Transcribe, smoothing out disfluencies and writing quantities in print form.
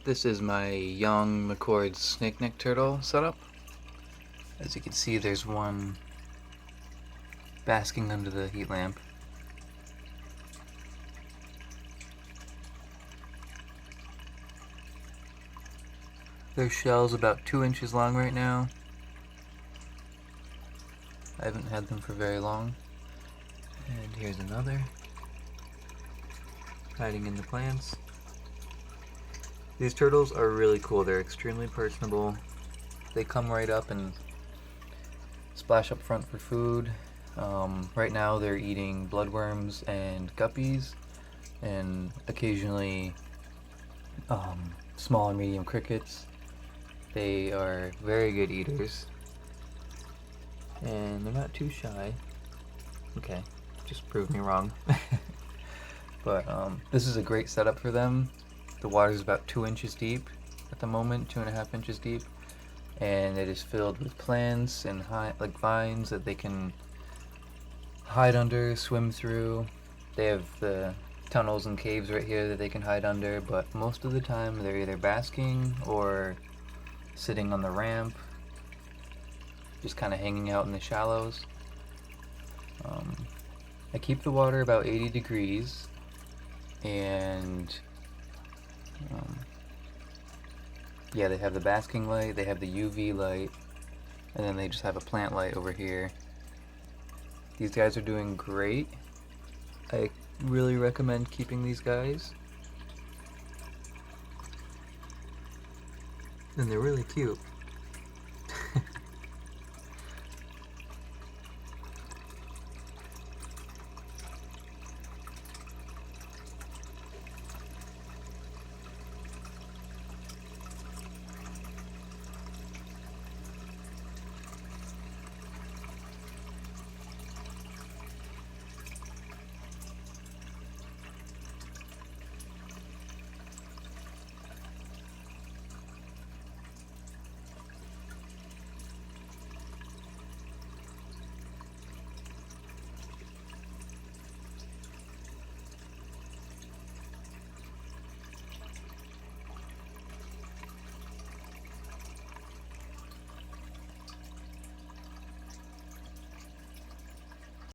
This is my young McCord's snake neck turtle setup. As you can see, there's one basking under the heat lamp. Their shell's about 2 inches long right now. I haven't had them for very long. And here's another, hiding in the plants. These turtles are really cool. They're extremely personable. They come right up and splash up front for food. Right now they're eating bloodworms and guppies, and occasionally small and medium crickets. They are very good eaters, and they're not too shy. Okay, just proved me wrong. But this is a great setup for them. The water is about 2 inches deep at the moment, 2.5 inches deep, and it is filled with plants and like vines that they can hide under, swim through. They have the tunnels and caves right here that they can hide under, but most of the time they're either basking or sitting on the ramp, just kind of hanging out in the shallows. I keep the water about 80 degrees, and yeah, they have the basking light, they have the UV light, and then they just have a plant light over here. These guys are doing great. I really recommend keeping these guys. And they're really cute.